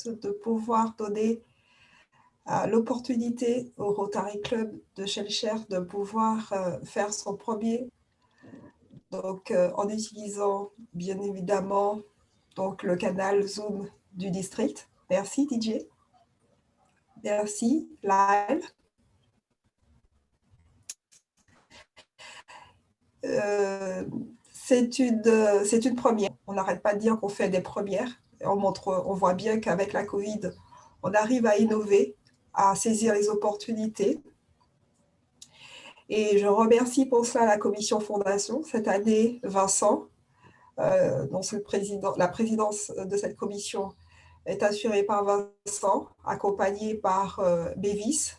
de pouvoir donner l'opportunité au Rotary Club de Shellcher de pouvoir faire son premier, donc en utilisant bien évidemment donc, le canal Zoom du district. Merci DJ. Merci Lyle. C'est une première. On n'arrête pas de dire qu'on fait des premières. On voit bien qu'avec la Covid, on arrive à innover, à saisir les opportunités. Et je remercie pour cela la commission fondation. Cette année, Vincent, dont la présidence de cette commission est assurée par Vincent, accompagné par Bévis,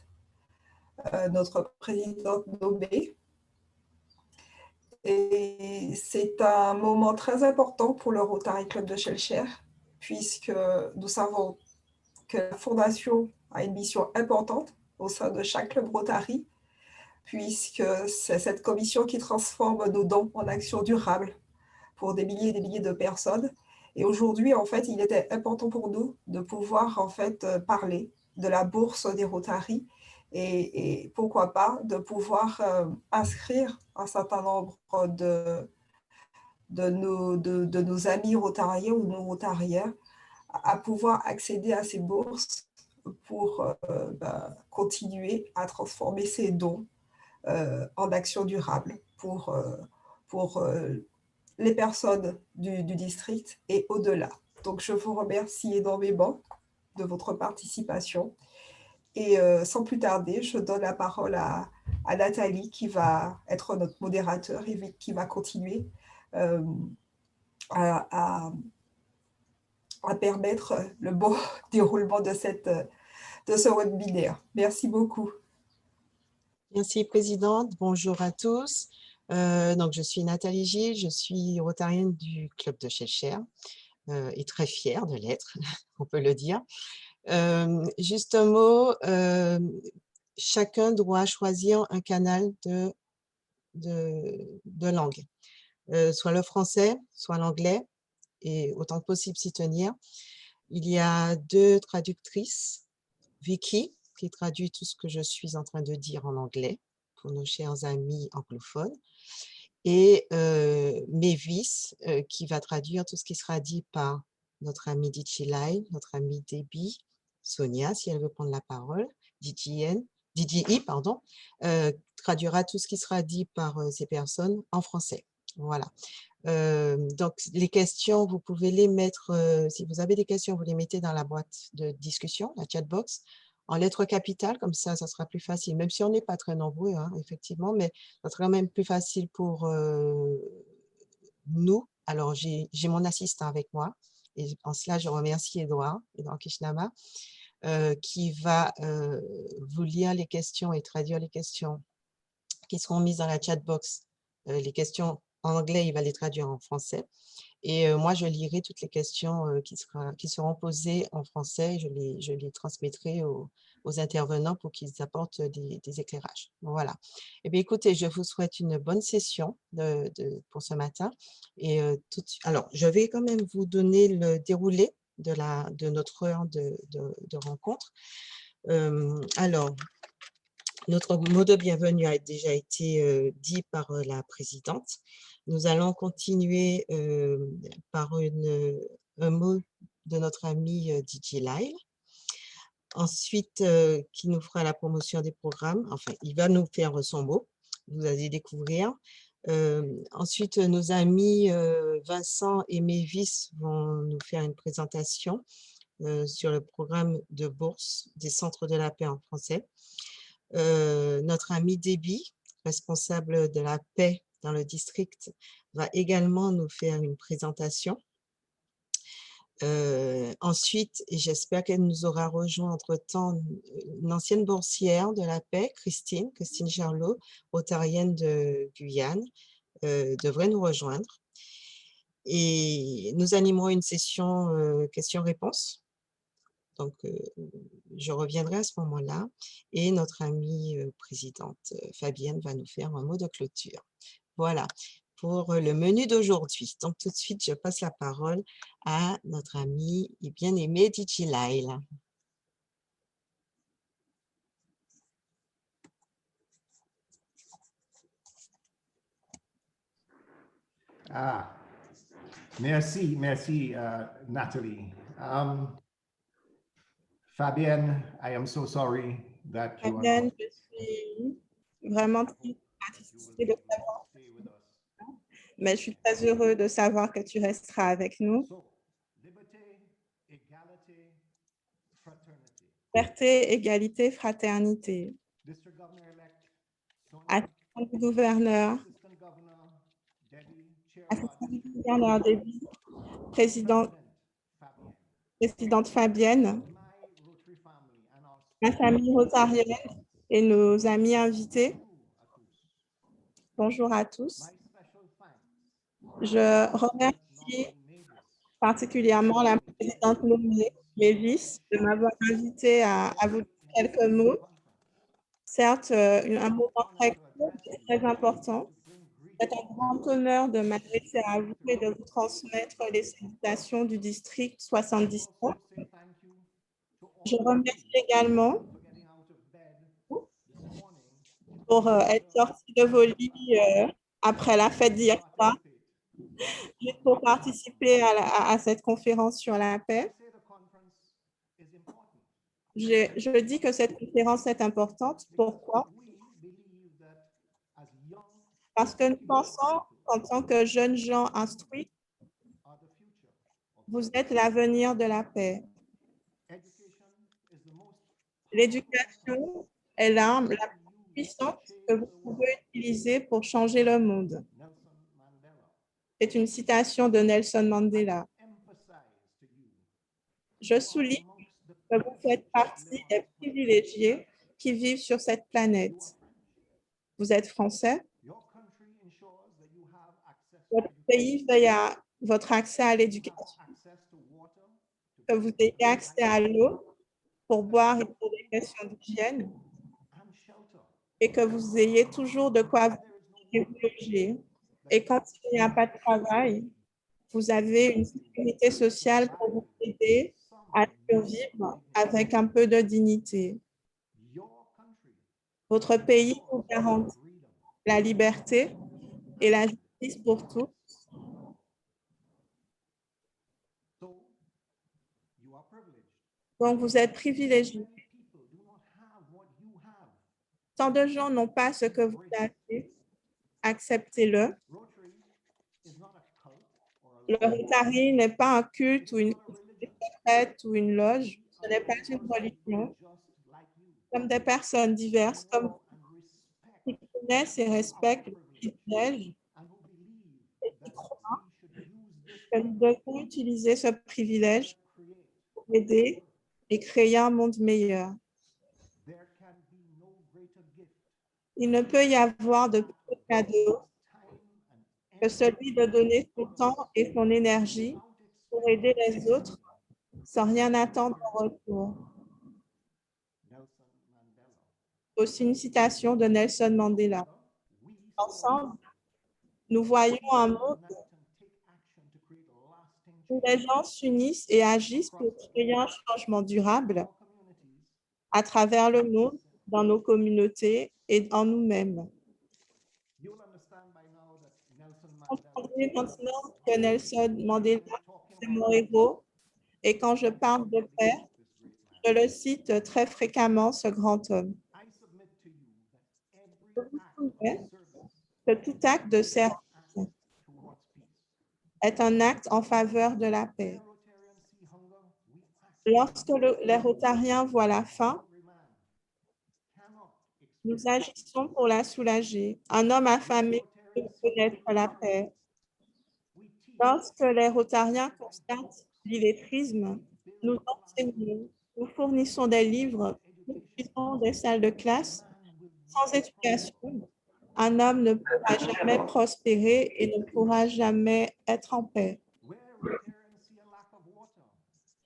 notre présidente nommée. Et c'est un moment très important pour le Rotary Club de Shellcher, puisque nous savons que la Fondation a une mission importante au sein de chaque club Rotary, puisque c'est cette commission qui transforme nos dons en actions durables pour des milliers et des milliers de personnes. Et aujourd'hui, en fait, il était important pour nous de pouvoir en fait parler de la bourse des Rotary et pourquoi pas de pouvoir inscrire un certain nombre de nos amis rotariens ou non rotariens à pouvoir accéder à ces bourses pour continuer à transformer ces dons en actions durables pour les personnes du district et au-delà. Donc, je vous remercie énormément de votre participation. Et sans plus tarder, je donne la parole à Nathalie qui va être notre modérateur et qui va continuer à permettre le bon déroulement de ce webinaire. Merci beaucoup. Merci, Présidente. Bonjour à tous. Donc, je suis Nathalie Gilles, je suis rotarienne du Club de Shellcher et très fière de l'être, on peut le dire. Juste un mot, chacun doit choisir un canal de langue, soit le français, soit l'anglais, et autant que possible s'y tenir. Il y a 2 traductrices, Vicky, qui traduit tout ce que je suis en train de dire en anglais pour nos chers amis anglophones, et Mavis, qui va traduire tout ce qui sera dit par notre amie DJI, notre amie Debbie, Sonia, si elle veut prendre la parole, DJI, pardon, traduira tout ce qui sera dit par ces personnes en français. Voilà. Donc, les questions, vous pouvez les mettre, si vous avez des questions, vous les mettez dans la boîte de discussion, la chat box, en lettres capitales, comme ça sera plus facile, même si on n'est pas très nombreux, hein, effectivement, mais ça sera quand même plus facile pour nous. Alors, j'ai mon assistant avec moi, et en cela, je remercie Edouard Kishnama, qui va vous lire les questions et traduire les questions qui seront mises dans la chat box. Les questions en anglais, il va les traduire en français. Et moi, je lirai toutes les questions qui seront posées en français. Je les transmettrai aux intervenants pour qu'ils apportent des éclairages. Voilà. Eh bien, écoutez, je vous souhaite une bonne session pour ce matin. Et alors, je vais quand même vous donner le déroulé de notre heure de rencontre. Alors, notre mot de bienvenue a déjà été dit par la présidente. Nous allons continuer par un mot de notre ami DJ Lyle. Ensuite, qui nous fera la promotion des programmes. Enfin, il va nous faire son mot. Vous allez découvrir. Ensuite, nos amis Vincent et Mavis vont nous faire une présentation sur le programme de bourse des centres de la paix en français. Notre ami Debbie, responsable de la paix dans le district, va également nous faire une présentation. Ensuite, et j'espère qu'elle nous aura rejoint entre-temps, une ancienne boursière de la paix, Christine Charlot, rotarienne de Guyane, devrait nous rejoindre. Et nous animerons une session questions-réponses. Donc, je reviendrai à ce moment-là et notre amie présidente Fabienne va nous faire un mot de clôture. Voilà. pour le menu d'aujourd'hui. Donc, tout de suite, je passe la parole à notre ami et bien-aimé Titi Lail. Merci, Nathalie. Fabienne, I am so sorry that you are Fabienne, je suis vraiment triste de savoir, mais je suis très heureux de savoir que tu resteras avec nous. Liberté, égalité, fraternité. Assistant du gouverneur, assistant du gouverneur David, présidente Fabienne, ma famille rotarienne et nos amis invités. Bonjour à tous. Je remercie particulièrement la présidente Lévis de m'avoir invité à vous dire quelques mots. Certes, un moment très court, mais très important. C'est un grand honneur de m'adresser à vous et de vous transmettre les salutations du district 77. Je remercie également pour être sorti de vos lits après la fête d'hier soir, juste pour participer à cette conférence sur la paix. Je dis que cette conférence est importante. Pourquoi? Parce que nous pensons qu'en tant que jeunes gens instruits, vous êtes l'avenir de la paix. L'éducation est l'arme la plus puissante que vous pouvez utiliser pour changer le monde. C'est une citation de Nelson Mandela. Je souligne que vous faites partie des privilégiés qui vivent sur cette planète. Vous êtes français. Votre pays veille à votre accès à l'éducation, que vous ayez accès à l'eau pour boire et pour des questions d'hygiène, et que vous ayez toujours de quoi vous loger. Et quand il n'y a pas de travail, vous avez une sécurité sociale pour vous aider à survivre avec un peu de dignité. Votre pays vous garantit la liberté et la justice pour tous. Donc, vous êtes privilégiés. Tant de gens n'ont pas ce que vous avez. Acceptez-le. Le Rotary n'est pas un culte ou une fête ou une loge. Ce n'est pas une religion. Comme des personnes diverses, comme vous, qui connaissent et respectent le privilège et qui croient que nous devons utiliser ce privilège pour aider et créer un monde meilleur. Il ne peut y avoir de plus cadeau que celui de donner son temps et son énergie pour aider les autres sans rien attendre en retour. Aussi une citation de Nelson Mandela. Ensemble, nous voyons un monde où les gens s'unissent et agissent pour créer un changement durable à travers le monde, dans nos communautés et en nous-mêmes. Comprenez maintenant que Nelson Mandela, c'est mon héros, et quand je parle de paix, je le cite très fréquemment, ce grand homme. Je vous soumets que tout acte de service est un acte en faveur de la paix. Lorsque les Rotariens voient la faim, nous agissons pour la soulager. Un homme affamé peut connaître la paix. Lorsque les Rotariens constatent l'illettrisme, nous enseignons, nous fournissons des livres, nous utilisons des salles de classe. Sans éducation, un homme ne pourra jamais prospérer et ne pourra jamais être en paix.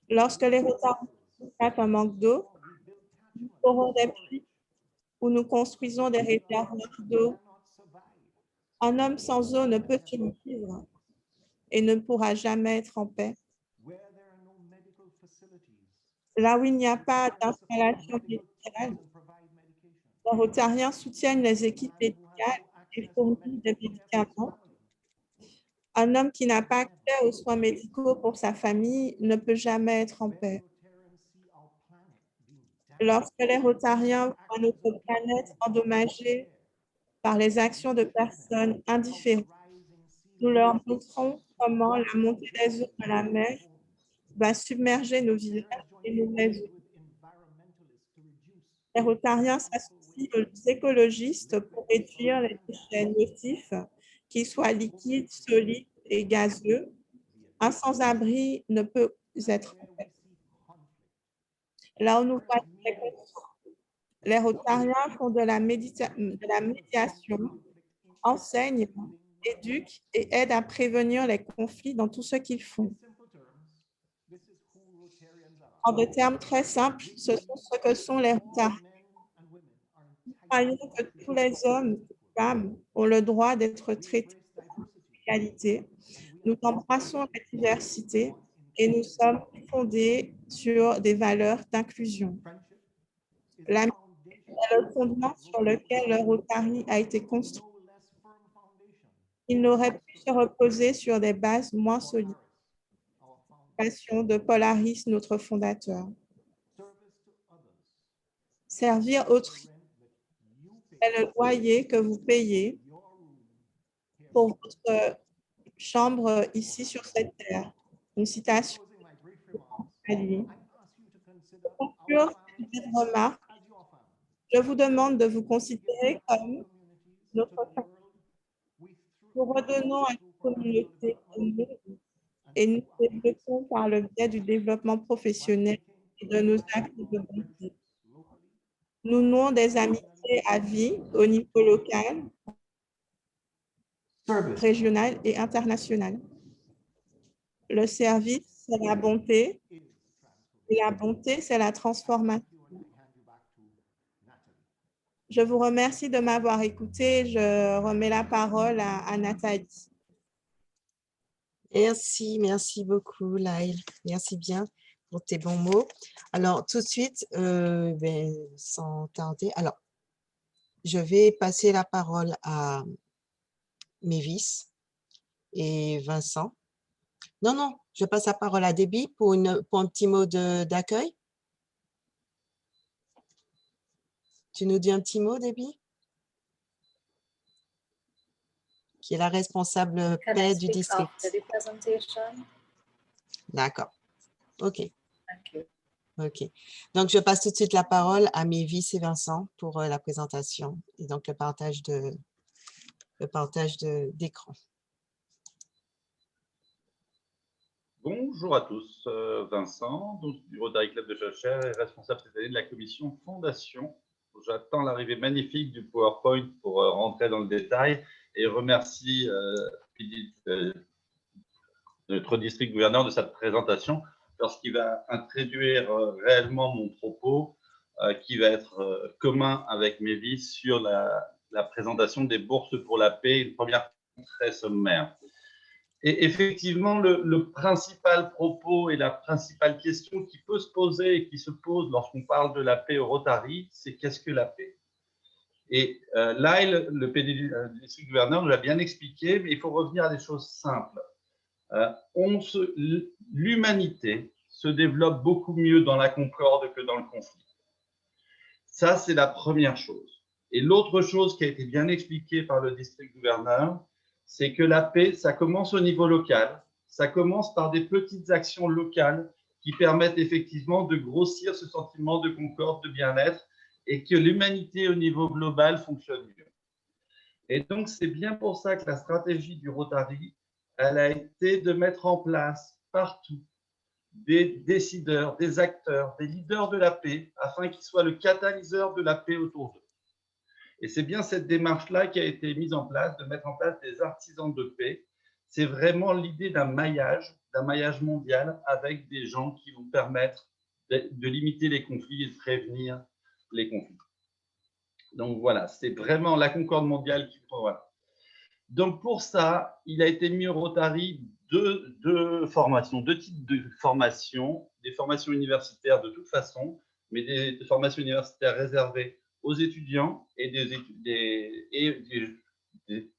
Lorsque les Rotariens constatent un manque d'eau, nous aurons des puits où nous construisons des réservoirs d'eau. Un homme sans eau ne peut survivre et ne pourra jamais être en paix. Where there are no medical facilities, Là où il n'y a pas find a supply of d'installation medical médicale, tools and provide medication. les Rotariens soutiennent les A équipes man who has médicales no et access to fournissent medical des care for his médicaments. family. Un homme qui n'a pas accès aux soins médicaux pour sa famille ne peut jamais être en When paix. Rotarians see our planet being Lorsque damaged les by Rotariens the voient actions notre of people planète who endommagée care, par les we actions de show them personnes how the indifférentes, rising sea nous level leur affects montrons comment la montée des eaux directly de la their mer homes. va submerger nos villages Rotarians join et nos forces maisons. with environmentalists to reduce Les Rotariens harmful s'associent waste aux écologistes liquid, pour réduire solid les and déchets gaseous. nocifs, qu'ils soient liquides, solides et gazeux. Un sans-abri ne peut être en Where paix. we see conflict, Là où nous Rotarians voyons les mediate, conflits, les Rotariens font de la médiation, enseignent, éduquent et aident à prévenir les conflits dans tout ce qu'ils font. En des termes très simples, ce sont ce que sont les Rotariens. Nous croyons que tous les hommes et femmes ont le droit d'être traités d'égalité. Nous embrassons la diversité et nous sommes fondés sur des valeurs d'inclusion. L'amitié est le fondement sur lequel le Rotary a été construit. Il n'aurait pu se reposer sur des bases moins solides. Passion de Polaris, notre fondateur. Servir autrui est le loyer que vous payez pour votre chambre ici sur cette terre. Une citation à lui. Pour conclure cette remarque, je vous demande de vous considérer comme notre famille. Nous redonnons à la communauté au monde et nous développons par le biais du développement professionnel et de nos actes de bonté. Nous nouons des amitiés à vie au niveau local, régional et international. Le service, c'est la bonté, et la bonté, c'est la transformation. Je vous remercie de m'avoir écouté. Je remets la parole à Nathalie. Merci beaucoup, Laïl. Merci bien pour tes bons mots. Alors, tout de suite, sans tarder, alors, je vais passer la parole à Mévis et Vincent. Non, je passe la parole à Déby pour un petit mot d'accueil. Tu nous dis un petit mot, Déby? Qui est la responsable paix du district. D'accord. OK. OK. Donc, je passe tout de suite la parole à Mévis et Vincent pour la présentation et donc le partage d'écran. Bonjour à tous, Vincent, du Rotary Club de Chalchères et responsable cette année de la commission Fondation. J'attends l'arrivée magnifique du PowerPoint pour rentrer dans le détail et remercie notre district gouverneur de sa présentation lorsqu'il va introduire réellement mon propos qui va être commun avec Mévis sur la présentation des bourses pour la paix, une première très sommaire. Et effectivement, le principal propos et la principale question qui peut se poser et qui se pose lorsqu'on parle de la paix au Rotary, c'est qu'est-ce que la paix? Et là, le PD du district gouverneur nous l'a bien expliqué, mais il faut revenir à des choses simples. L'humanité se développe beaucoup mieux dans la concorde que dans le conflit. Ça, c'est la première chose. Et l'autre chose qui a été bien expliquée par le district gouverneur, c'est que la paix, ça commence au niveau local, ça commence par des petites actions locales qui permettent effectivement de grossir ce sentiment de concorde, de bien-être, et que l'humanité au niveau global fonctionne mieux. Et donc, c'est bien pour ça que la stratégie du Rotary, elle a été de mettre en place partout des décideurs, des acteurs, des leaders de la paix, afin qu'ils soient le catalyseur de la paix autour d'eux. Et c'est bien cette démarche-là qui a été mise en place, de mettre en place des artisans de paix. C'est vraiment l'idée d'un maillage mondial avec des gens qui vont permettre de limiter les conflits et de prévenir les conflits. Donc voilà, c'est vraiment la concorde mondiale qui voilà. Donc, pour ça, il a été mis au Rotary deux formations, deux types de formations, des formations universitaires de toute façon, mais des formations universitaires réservées aux étudiants et des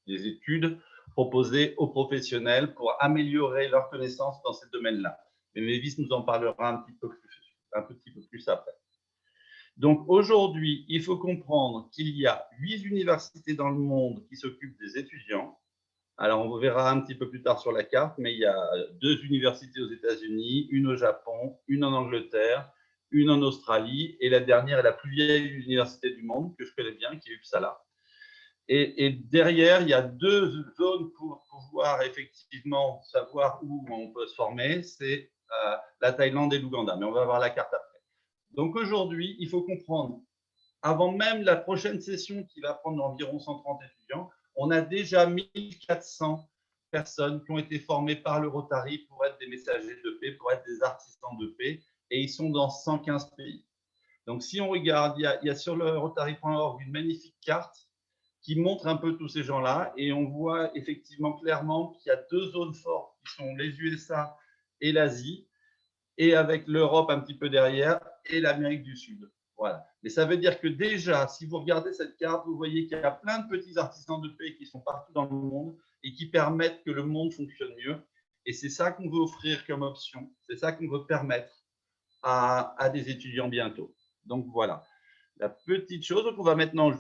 études proposées aux professionnels pour améliorer leurs connaissances dans ces domaines-là. Mais Maëlys nous en parlera un petit peu plus après. Donc aujourd'hui, il faut comprendre qu'il y a 8 universités dans le monde qui s'occupent des étudiants. Alors, on verra un petit peu plus tard sur la carte, mais il y a 2 universités aux États-Unis, une au Japon, une en Angleterre, une en Australie, et la dernière est la plus vieille université du monde, que je connais bien, qui est Uppsala. Et derrière, il y a 2 zones pour pouvoir effectivement savoir où on peut se former, c'est la Thaïlande et l'Ouganda, mais on va voir la carte après. Donc aujourd'hui, il faut comprendre, avant même la prochaine session qui va prendre environ 130 étudiants, on a déjà 1400 personnes qui ont été formées par le Rotary pour être des messagers de paix, pour être des artisans de paix, et ils sont dans 115 pays. Donc si on regarde, il y a sur le rotary.org une magnifique carte qui montre un peu tous ces gens-là, et on voit effectivement clairement qu'il y a 2 zones fortes qui sont les USA et l'Asie, et avec l'Europe un petit peu derrière, et l'Amérique du Sud. Voilà. Mais ça veut dire que déjà, si vous regardez cette carte, vous voyez qu'il y a plein de petits artisans de paix qui sont partout dans le monde et qui permettent que le monde fonctionne mieux. Et c'est ça qu'on veut offrir comme option. C'est ça qu'on veut permettre à des étudiants bientôt. Donc voilà, la petite chose. Donc on va maintenant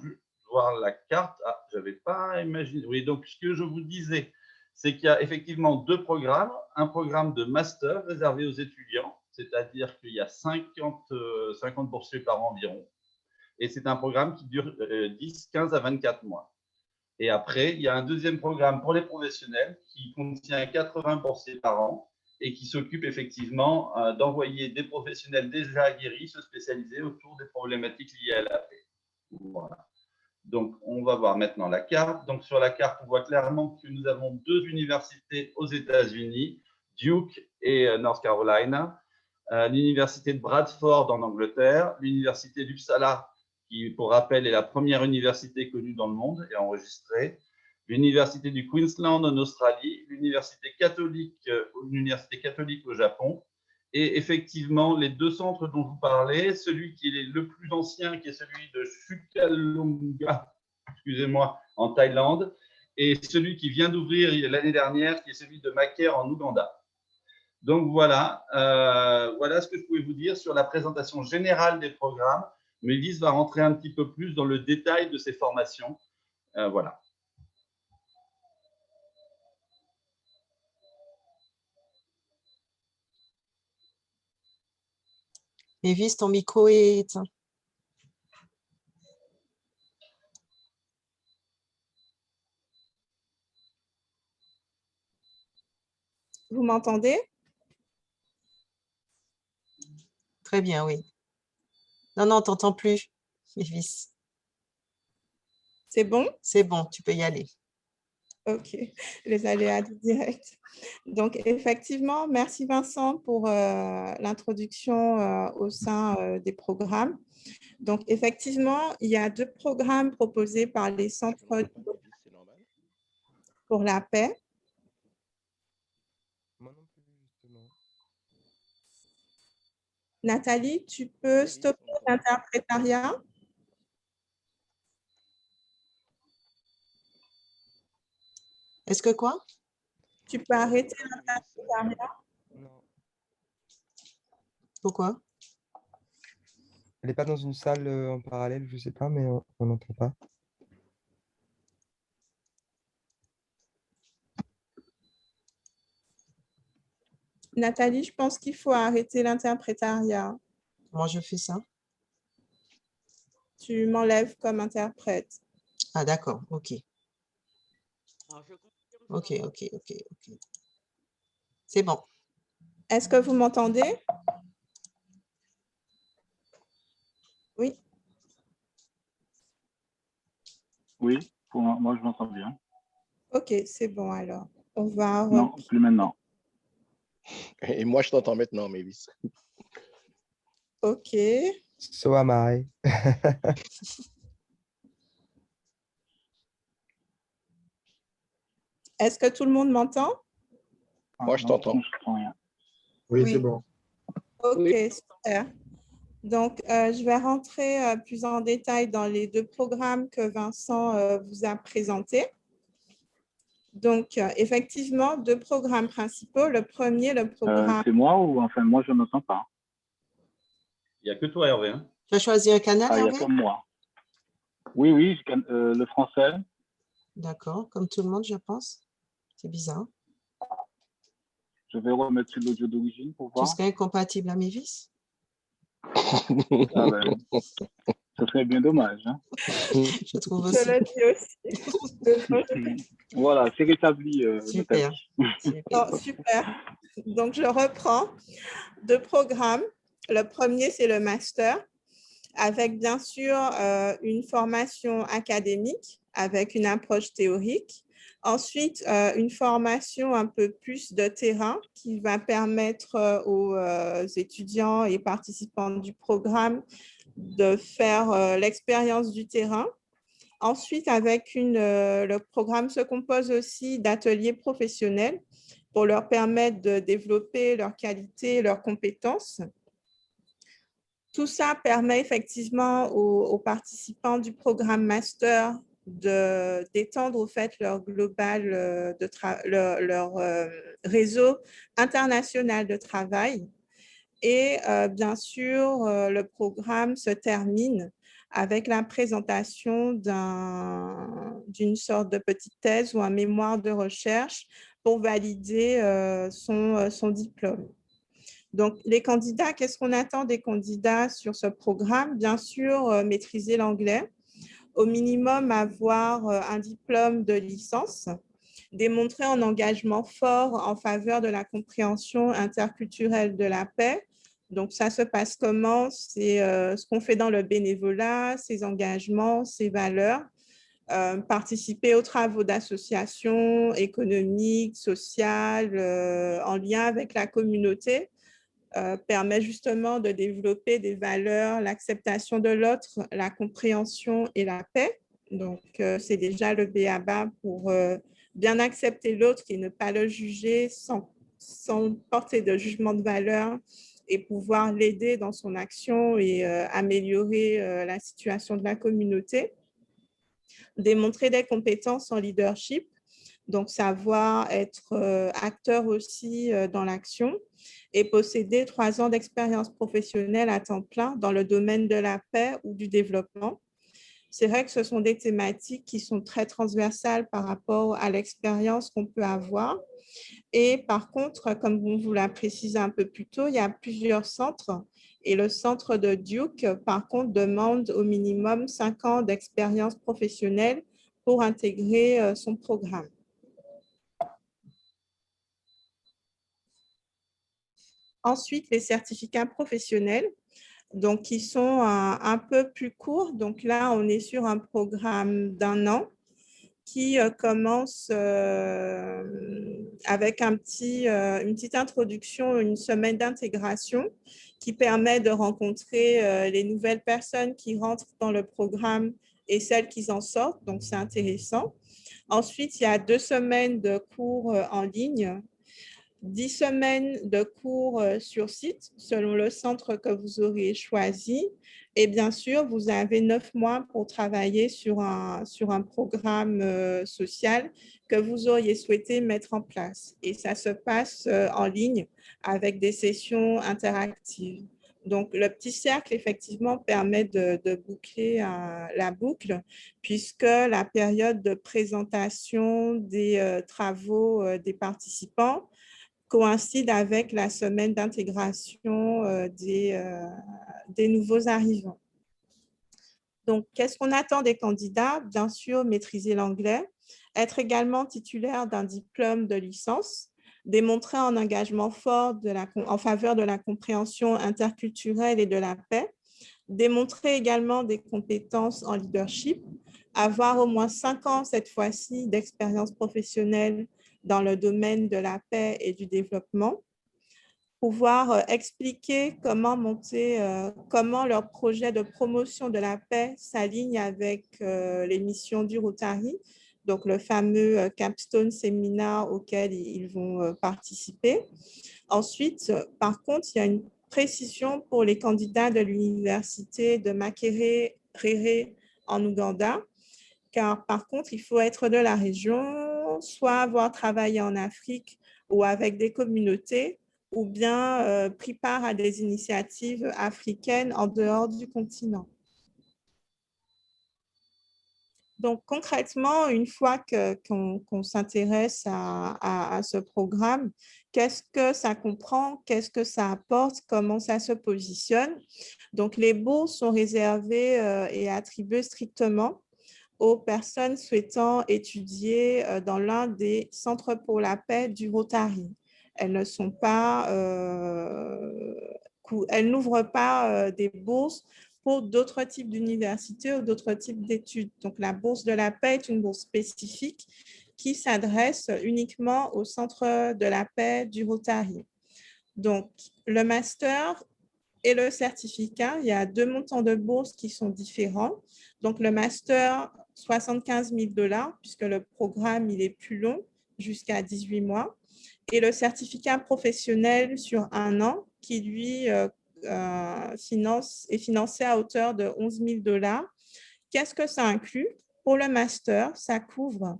voir la carte. Ah, je n'avais pas imaginé. Oui, donc ce que je vous disais, c'est qu'il y a effectivement 2 programmes. Un programme de master réservé aux étudiants, c'est-à-dire qu'il y a 50 boursiers par an environ. Et c'est un programme qui dure 10, 15 à 24 mois. Et après, il y a un deuxième programme pour les professionnels qui contient 80 boursiers par an et qui s'occupe effectivement d'envoyer des professionnels déjà aguerris se spécialiser autour des problématiques liées à la paix. Voilà. Donc, on va voir maintenant la carte. Donc, sur la carte, on voit clairement que nous avons 2 universités aux États-Unis, Duke et North Carolina, l'université de Bradford en Angleterre, l'université d'Uppsala, qui, pour rappel, est la première université connue dans le monde et enregistrée, l'université du Queensland en Australie, l'université catholique au Japon. Et effectivement, les 2 centres dont je vous parlais, celui qui est le plus ancien, qui est celui de Chulalongga, excusez-moi, en Thaïlande, et celui qui vient d'ouvrir l'année dernière, qui est celui de Macaire en Ouganda. Donc voilà, voilà ce que je pouvais vous dire sur la présentation générale des programmes. Maëlys va rentrer un petit peu plus dans le détail de ces formations. Voilà. Maëlys, ton micro est éteint. Vous m'entendez? Très bien, oui. Non, non, on t'entend plus, Maëlys. C'est bon? C'est bon, tu peux y aller. Ok, les aléas du direct. Donc, effectivement, merci Vincent pour l'introduction au sein des programmes. Donc, effectivement, il y a 2 programmes proposés par les centres pour la paix. Nathalie, tu peux stopper l'interprétariat? Est-ce que quoi? Tu peux arrêter l'interprétariat? Pourquoi? Elle n'est pas dans une salle en parallèle, je ne sais pas, mais on n'entend pas. Nathalie, je pense qu'il faut arrêter l'interprétariat. Comment je fais ça? Tu m'enlèves comme interprète. Ah, d'accord, ok. Ok. C'est bon. Est-ce que vous m'entendez? Oui. Oui, pour moi, je m'entends bien. Ok, c'est bon alors. On va... Non, plus maintenant. Et moi, je t'entends maintenant, Maëlys. Ok. So am I. Est-ce que tout le monde m'entend? Moi, je Non, t'entends. je comprends rien. Oui, Oui. c'est bon. OK, super. Donc, je vais rentrer plus en détail dans les deux programmes que Vincent vous a présentés. Donc, effectivement, deux programmes principaux. Le premier, le programme… C'est moi ou enfin moi je n'entends pas. Il n'y a que toi, Hervé. Hein. Tu as choisi un canal, Ah, il n'y a Hervé? que moi. Oui, oui, le français. D'accord, comme tout le monde, je pense. C'est bizarre. Je vais remettre sur l'audio d'origine pour Tu voir. serais incompatible à Mévis? Ah ben, ce serait bien dommage. Hein. Je trouve Je aussi. le dis aussi. Voilà, c'est rétabli. Super. Super. Oh, super. Donc, je reprends deux programmes. Le premier, c'est le master, avec bien sûr une formation académique, avec une approche théorique. Ensuite, une formation un peu plus de terrain qui va permettre aux étudiants et participants du programme de faire l'expérience du terrain. Ensuite, le programme se compose aussi d'ateliers professionnels pour leur permettre de développer leurs qualités, leurs compétences. Tout ça permet effectivement aux participants du programme master d'étendre au fait leur réseau international de travail. Et bien sûr, le programme se termine avec la présentation d'une sorte de petite thèse ou un mémoire de recherche pour valider son diplôme. Donc, les candidats, qu'est-ce qu'on attend des candidats sur ce programme? Bien sûr, maîtriser l'anglais, au minimum avoir un diplôme de licence, démontrer un engagement fort en faveur de la compréhension interculturelle de la paix. Donc, ça se passe comment? C'est ce qu'on fait dans le bénévolat, ses engagements, ses valeurs. Participer aux travaux d'associations économiques, sociales, en lien avec la communauté. Permet justement de développer des valeurs, l'acceptation de l'autre, la compréhension et la paix. Donc, c'est déjà le b.a.-ba pour bien accepter l'autre et ne pas le juger sans porter de jugement de valeur et pouvoir l'aider dans son action et améliorer la situation de la communauté. Démontrer des compétences en leadership, donc savoir être acteur aussi dans l'action et posséder 3 ans d'expérience professionnelle à temps plein dans le domaine de la paix ou du développement. C'est vrai que ce sont des thématiques qui sont très transversales par rapport à l'expérience qu'on peut avoir. Et par contre, comme on vous l'a précisé un peu plus tôt, il y a plusieurs centres. Et le centre de Duke, par contre, demande au minimum 5 ans d'expérience professionnelle pour intégrer son programme. Ensuite, les certificats professionnels, donc qui sont un peu plus courts. Donc là, on est sur un programme d'1 an qui commence avec une petite introduction, une semaine d'intégration qui permet de rencontrer les nouvelles personnes qui rentrent dans le programme et celles qui en sortent. Donc, c'est intéressant. Ensuite, il y a 2 semaines de cours en ligne, 10 semaines de cours sur site selon le centre que vous aurez choisi. Et bien sûr, vous avez 9 mois pour travailler sur un programme social que vous auriez souhaité mettre en place. Et ça se passe en ligne avec des sessions interactives. Donc, le petit cercle, effectivement, permet de boucler la boucle puisque la période de présentation des travaux des participants coïncide avec la semaine d'intégration des nouveaux arrivants. Donc, qu'est-ce qu'on attend des candidats? Bien sûr, maîtriser l'anglais, être également titulaire d'un diplôme de licence, démontrer un engagement fort en faveur de la compréhension interculturelle et de la paix, démontrer également des compétences en leadership, avoir au moins 5 ans cette fois-ci d'expérience professionnelle dans le domaine de la paix et du développement, pouvoir expliquer comment leur projet de promotion de la paix s'aligne avec les missions du Rotary, donc le fameux capstone séminaire auquel ils vont participer. Ensuite, par contre, il y a une précision pour les candidats de l'université de Makerere en Ouganda, car par contre, il faut être de la région, soit avoir travaillé en Afrique ou avec des communautés, ou bien pris part à des initiatives africaines en dehors du continent. Donc, concrètement, une fois qu'on s'intéresse à ce programme, qu'est-ce que ça comprend, qu'est-ce que ça apporte, comment ça se positionne? Donc, les bourses sont réservées et attribuées strictement aux personnes souhaitant étudier dans l'un des centres pour la paix du Rotary. Elles ne sont pas, elles n'ouvrent pas des bourses pour d'autres types d'universités ou d'autres types d'études. Donc, la bourse de la paix est une bourse spécifique qui s'adresse uniquement au centre de la paix du Rotary. Donc, le master et le certificat, il y a 2 montants de bourse qui sont différents. Donc, le master, 75 000 $, puisque le programme il est plus long, jusqu'à 18 mois. Et le certificat professionnel sur 1 an, qui lui est financé à hauteur de 11 000 $. Qu'est-ce que ça inclut? Pour le master, ça couvre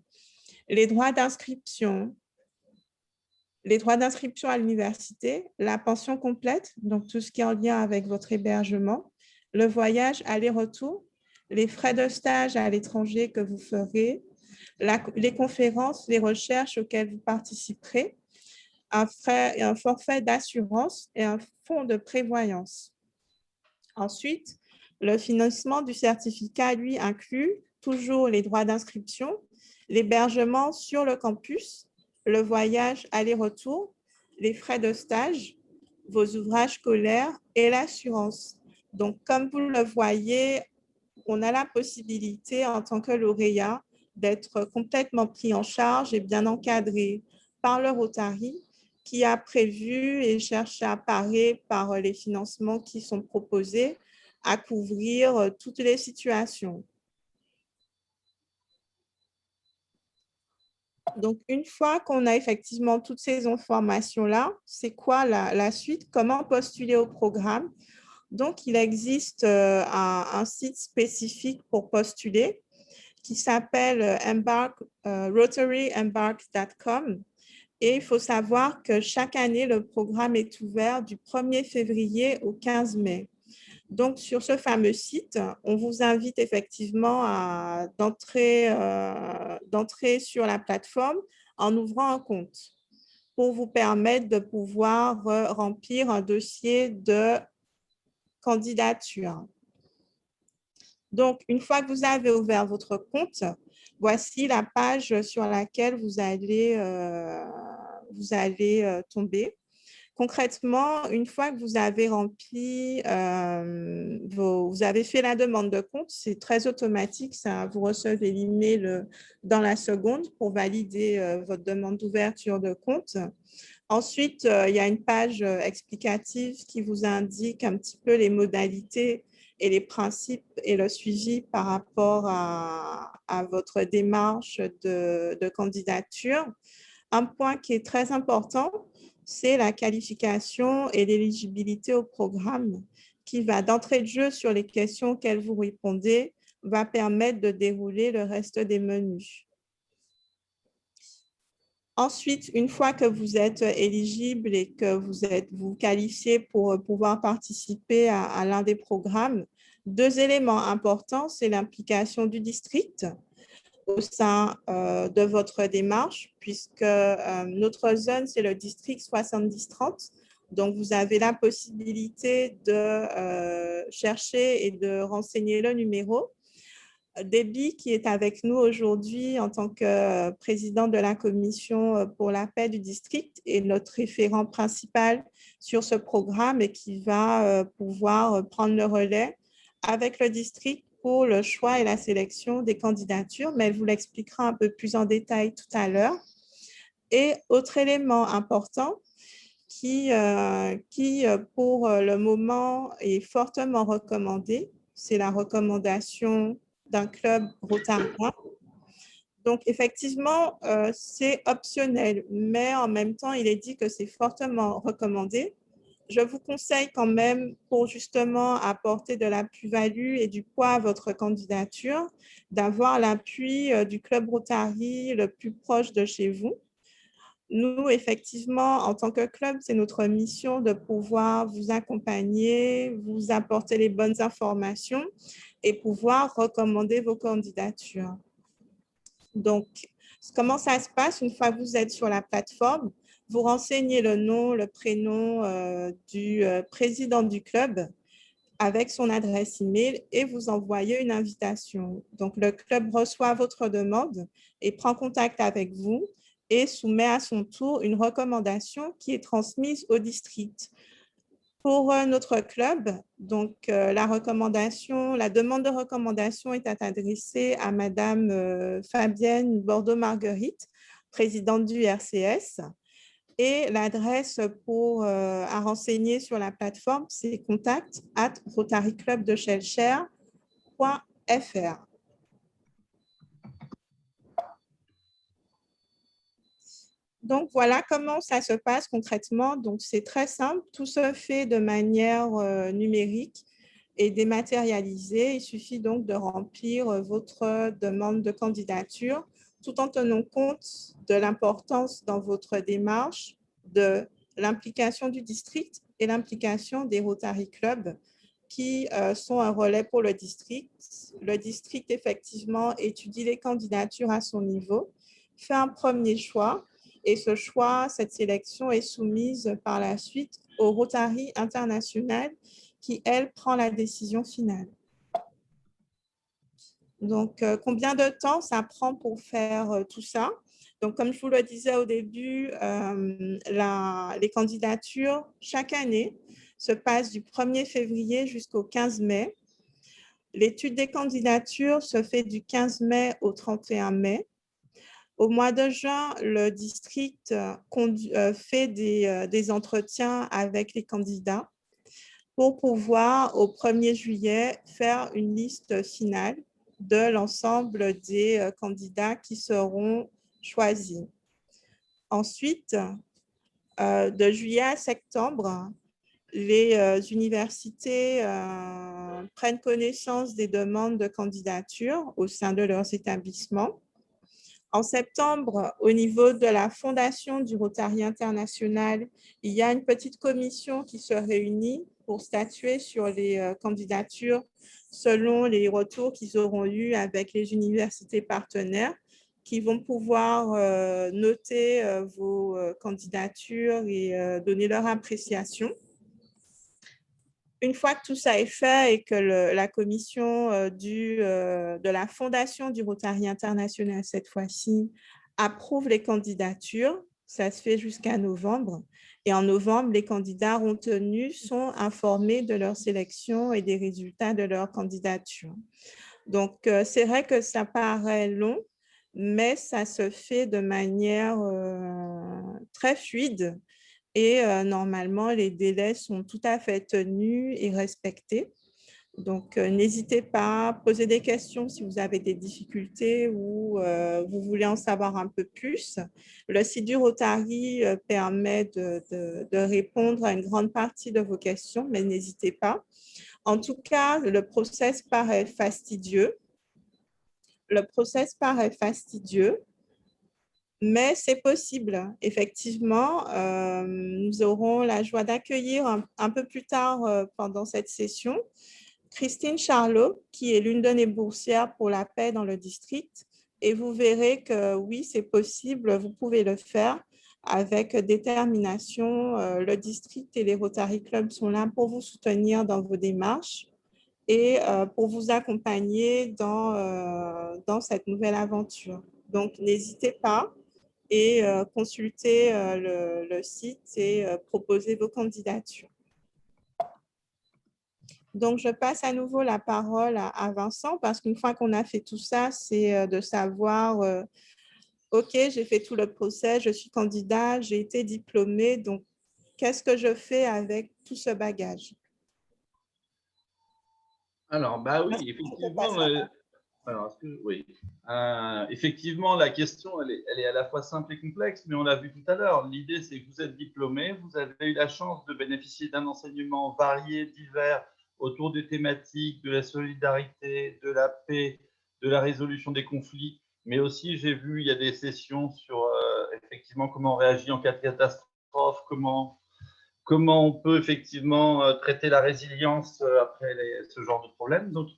les droits d'inscription, à l'université, la pension complète, donc tout ce qui est en lien avec votre hébergement, le voyage aller-retour, les frais de stage à l'étranger que vous ferez, les conférences, les recherches auxquelles vous participerez, un forfait d'assurance et un fonds de prévoyance. Ensuite, le financement du certificat, lui, inclut toujours les droits d'inscription, l'hébergement sur le campus, le voyage aller-retour, les frais de stage, vos ouvrages scolaires et l'assurance. Donc, comme vous le voyez, on a la possibilité en tant que lauréat d'être complètement pris en charge et bien encadré par le Rotary qui a prévu et cherche à parer par les financements qui sont proposés à couvrir toutes les situations. Donc, une fois qu'on a effectivement toutes ces informations-là, c'est quoi la suite? Comment postuler au programme? Donc, il existe un site spécifique pour postuler qui s'appelle rotaryembark.com. Et il faut savoir que chaque année, le programme est ouvert du 1er février au 15 mai. Donc, sur ce fameux site, on vous invite effectivement d'entrer sur la plateforme en ouvrant un compte pour vous permettre de pouvoir remplir un dossier de candidature. Donc, une fois que vous avez ouvert votre compte, voici la page sur laquelle vous allez tomber. Concrètement, une fois que vous avez rempli, vous avez fait la demande de compte, c'est très automatique, ça, vous recevez l'email dans la seconde pour valider votre demande d'ouverture de compte. Ensuite, il y a une page explicative qui vous indique un petit peu les modalités et les principes et le suivi par rapport à votre démarche de candidature. Un point qui est très important, c'est la qualification et l'éligibilité au programme qui va d'entrée de jeu sur les questions auxquelles vous répondez, va permettre de dérouler le reste des menus. Ensuite, une fois que vous êtes éligible et que vous qualifiez pour pouvoir participer à l'un des programmes, 2 éléments importants, c'est l'implication du district au sein de votre démarche, puisque notre zone, c'est le district 70-30. Donc, vous avez la possibilité de chercher et de renseigner le numéro. Déby, qui est avec nous aujourd'hui en tant que président de la commission pour la paix du district, est notre référent principal sur ce programme et qui va pouvoir prendre le relais avec le district pour le choix et la sélection des candidatures, mais elle vous l'expliquera un peu plus en détail tout à l'heure. Et autre élément important qui pour le moment, est fortement recommandé, c'est la recommandation d'un club rotarien. Donc, effectivement, c'est optionnel, mais en même temps, il est dit que c'est fortement recommandé. Je vous conseille quand même, pour justement apporter de la plus-value et du poids à votre candidature, d'avoir l'appui du Club Rotary le plus proche de chez vous. Nous, effectivement, en tant que club, c'est notre mission de pouvoir vous accompagner, vous apporter les bonnes informations et pouvoir recommander vos candidatures. Donc, comment ça se passe une fois que vous êtes sur la plateforme? Vous renseignez le nom, le prénom du président du club avec son adresse email et vous envoyez une invitation. Donc, le club reçoit votre demande et prend contact avec vous et soumet à son tour une recommandation qui est transmise au district. Pour notre club, donc la demande de recommandation est adressée à Madame Fabienne Bordeaux-Marguerite, présidente du RCS. Et l'adresse à renseigner sur la plateforme, c'est contact@rotaryclubdechelcher.fr. Donc, voilà comment ça se passe concrètement. Donc, c'est très simple. Tout se fait de manière numérique et dématérialisée. Il suffit donc de remplir votre demande de candidature tout en tenant compte de l'importance dans votre démarche de l'implication du district et l'implication des Rotary Clubs qui sont un relais pour le district. Le district, effectivement, étudie les candidatures à son niveau, fait un premier choix et cette sélection est soumise par la suite au Rotary International qui, elle, prend la décision finale. Donc, combien de temps ça prend pour faire tout ça? Donc, comme je vous le disais au début, les candidatures, chaque année, se passent du 1er février jusqu'au 15 mai. L'étude des candidatures se fait du 15 mai au 31 mai. Au mois de juin, le district fait des entretiens avec les candidats pour pouvoir, au 1er juillet, faire une liste finale de l'ensemble des candidats qui seront choisis. Ensuite, de juillet à septembre, les universités prennent connaissance des demandes de candidature au sein de leurs établissements. En septembre, au niveau de la fondation du Rotary International, il y a une petite commission qui se réunit pour statuer sur les candidatures selon les retours qu'ils auront eus avec les universités partenaires qui vont pouvoir noter vos candidatures et donner leur appréciation. Une fois que tout ça est fait et que la commission de la fondation du Rotary International, cette fois-ci, approuve les candidatures, ça se fait jusqu'à novembre. Et en novembre, les candidats retenus sont informés de leur sélection et des résultats de leur candidature. Donc, c'est vrai que ça paraît long, mais ça se fait de manière très fluide. Et normalement, les délais sont tout à fait tenus et respectés. Donc, n'hésitez pas à poser des questions si vous avez des difficultés ou vous voulez en savoir un peu plus. Le site du Rotary permet de répondre à une grande partie de vos questions, mais n'hésitez pas. En tout cas, le process paraît fastidieux. Mais c'est possible. Effectivement, nous aurons la joie d'accueillir un peu plus tard pendant cette session Christine Charlot, qui est l'une de nos boursières pour la paix dans le district. Et vous verrez que oui, c'est possible, vous pouvez le faire avec détermination. Le district et les Rotary Clubs sont là pour vous soutenir dans vos démarches et pour vous accompagner dans cette nouvelle aventure. Donc, n'hésitez pas et consultez le site et proposez vos candidatures. Donc, je passe à nouveau la parole à Vincent parce qu'une fois qu'on a fait tout ça, c'est de savoir, OK, j'ai fait tout le procès, je suis candidat, j'ai été diplômée, donc qu'est-ce que je fais avec tout ce bagage? Alors, bah oui, effectivement, Alors, oui. Effectivement, la question, elle est à la fois simple et complexe, mais on l'a vu tout à l'heure. L'idée, c'est que vous êtes diplômé, vous avez eu la chance de bénéficier d'un enseignement varié, divers, autour des thématiques de la solidarité, de la paix, de la résolution des conflits. Mais aussi, j'ai vu, il y a des sessions sur effectivement comment on réagit en cas de catastrophe, comment on peut effectivement traiter la résilience après ce genre de problème. Donc,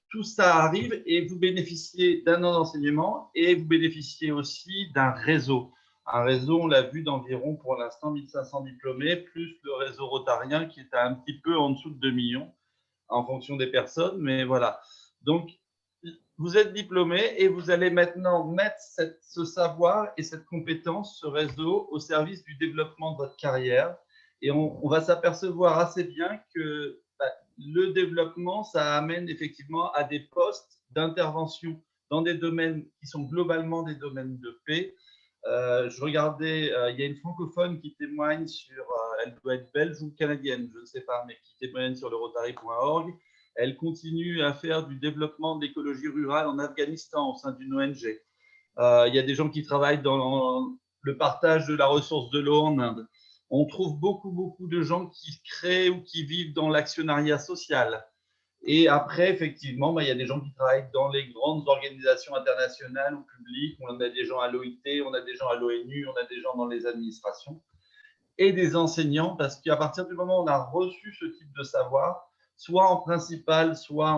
tout ça arrive et vous bénéficiez d'un an d'enseignement et vous bénéficiez aussi d'un réseau. Un réseau, on l'a vu, d'environ pour l'instant 1500 diplômés, plus le réseau rotarien qui est un petit peu en dessous de 2 millions en fonction des personnes. Mais voilà. Donc, vous êtes diplômé et vous allez maintenant mettre ce savoir et cette compétence, ce réseau au service du développement de votre carrière. Et on va s'apercevoir assez bien que le développement, ça amène effectivement à des postes d'intervention dans des domaines qui sont globalement des domaines de paix. Je regardais, il y a une francophone qui témoigne sur, elle doit être belge ou canadienne, je ne sais pas, mais qui témoigne sur le Rotary.org. Elle continue à faire du développement de l'écologie rurale en Afghanistan au sein d'une ONG. Il y a des gens qui travaillent dans le partage de la ressource de l'eau en Inde. On trouve beaucoup de gens qui créent ou qui vivent dans l'actionnariat social. Et après, effectivement, il y a des gens qui travaillent dans les grandes organisations internationales ou publiques. On a des gens à l'OIT, on a des gens à l'ONU, on a des gens dans les administrations. Et des enseignants, parce qu'à partir du moment où on a reçu ce type de savoir, soit en principal, soit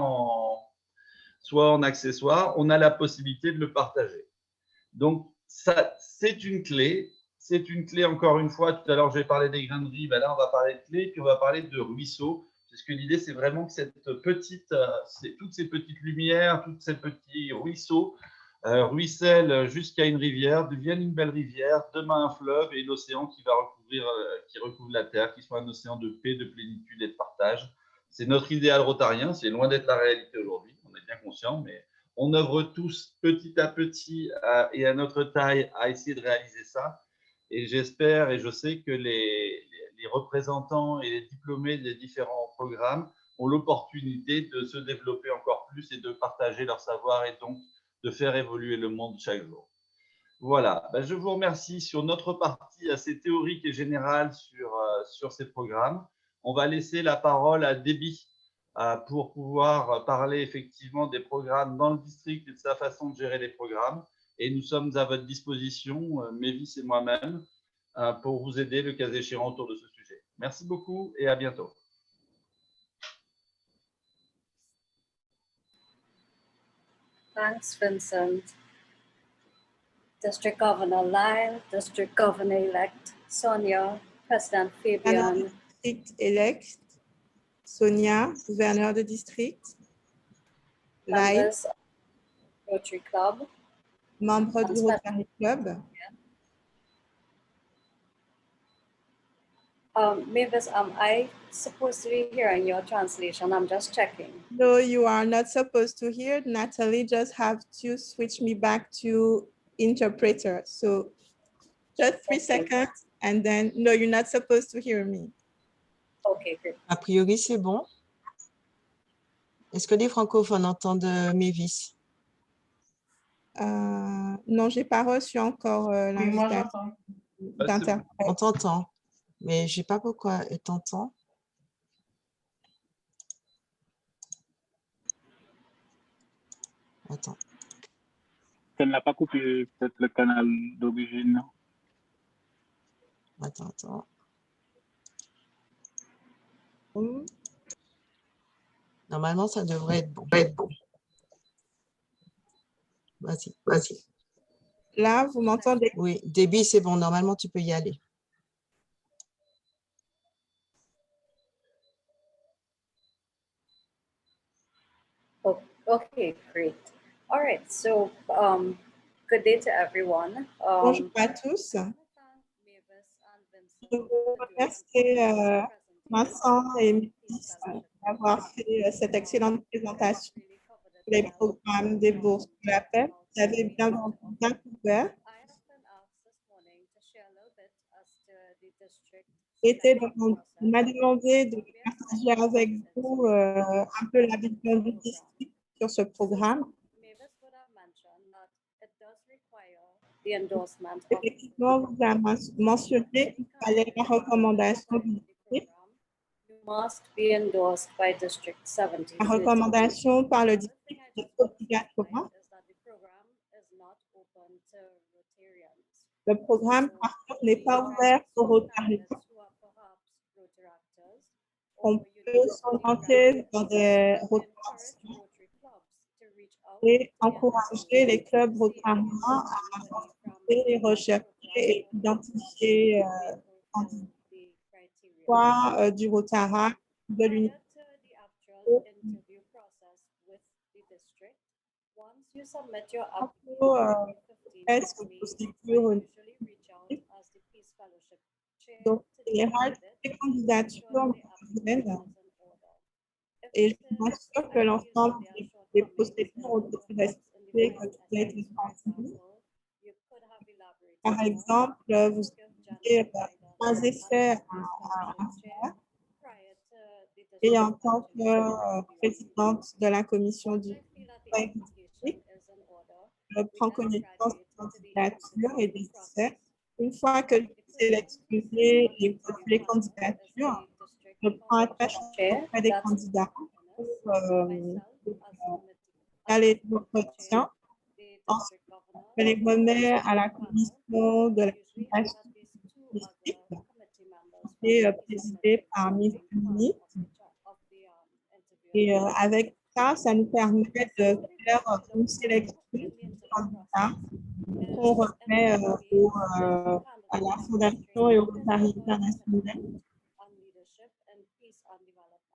en accessoire, on a la possibilité de le partager. Donc, ça, c'est une clé. C'est une clé, encore une fois. Tout à l'heure, j'ai parlé des grains de riz. Ben là, on va parler de clé, puis on va parler de ruisseaux. Parce que l'idée, c'est vraiment que toutes ces petites lumières, tous ces petits ruisseaux ruissellent jusqu'à une rivière, deviennent une belle rivière, demain un fleuve et l'océan qui recouvre la Terre, qui soit un océan de paix, de plénitude et de partage. C'est notre idéal rotarien. C'est loin d'être la réalité aujourd'hui. On est bien conscient, mais on œuvre tous petit à petit et à notre taille à essayer de réaliser ça. Et j'espère et je sais que les représentants et les diplômés des différents programmes ont l'opportunité de se développer encore plus et de partager leur savoir et donc de faire évoluer le monde chaque jour. Voilà, je vous remercie sur notre partie assez théorique et générale sur ces programmes. On va laisser la parole à Déby pour pouvoir parler effectivement des programmes dans le district et de sa façon de gérer les programmes. Et nous sommes à votre disposition, Mévis et moi-même, pour vous aider le cas échéant autour de ce sujet. Merci beaucoup et à bientôt. Thanks, Vincent. District Governor Lyle, District Governor-elect Sonia, President Fabian. District-elect Sonia, gouverneur de district. Lyle, Members of the Rotary Club. membre du Rotary Club. Mavis, am I supposed to be hearing your translation? I'm just checking. No, you are not supposed to hear. Natalie just have to switch me back to interpreter. So just 3 seconds and then, no, you're not supposed to hear me. Okay, great. A priori, c'est bon. Est-ce que les francophones entendent Mévis? Non, j'ai pas reçu encore l'invitation d'interprète. On t'entend, mais je ne sais pas pourquoi elle t'entend. Attends. Elle n'a pas coupé peut-être le canal d'origine. Attends. Normalement, ça devrait être bon. Vas-y. Là, vous m'entendez? Oui, Déby, c'est bon. Normalement, tu peux y aller. Okay, great. All right, so good day to everyone. Bonjour à tous. Je vous remercie Vincent et Mévis d'avoir fait cette excellente présentation sur les programmes des bourses de la paix. Vous avez bien couvert. On m'a demandé de partager avec vous un peu la vision du district sur ce programme. Mavis would have mentioned that it does require the endorsement of Effectivement, vous avez mentionné qu'il fallait la recommandation du district. you must be endorsed by District 70. La recommandation par le district est obligatoire. Is that the program is not open to Rotarians. Le programme, par contre, n'est pas ouvert aux Rotariens. Who are perhaps Rotaractors, On peut s'orienter dans des rotations Rotary clubs to reach out et encourager les clubs rotariens à rencontrer, rechercher et identifier soit du Rotaract, de l'unité. interview process with the district. Once you submit your Est-ce que procédure usually reach out as the Peace Fellowship chair donc to général, les candidatures viennent et je m'assure que l'ensemble des procédures ont été respectées, que tout a été transmis. Par exemple, vous avez trois essais à faire et en tant que présidente de la commission du district, je prends connaissance des candidatures et des essais. Une fois que j'ai sélectionné et que les candidatures, je prends attache auprès des candidats pour aller l'entretien. Ensuite, je les remets à la commission de la communication du district qui est présidée par Miss Dominique. Et avec ça, ça nous permet de faire une sélection de candidats qu'on remet à la Fondation et au Rotary international.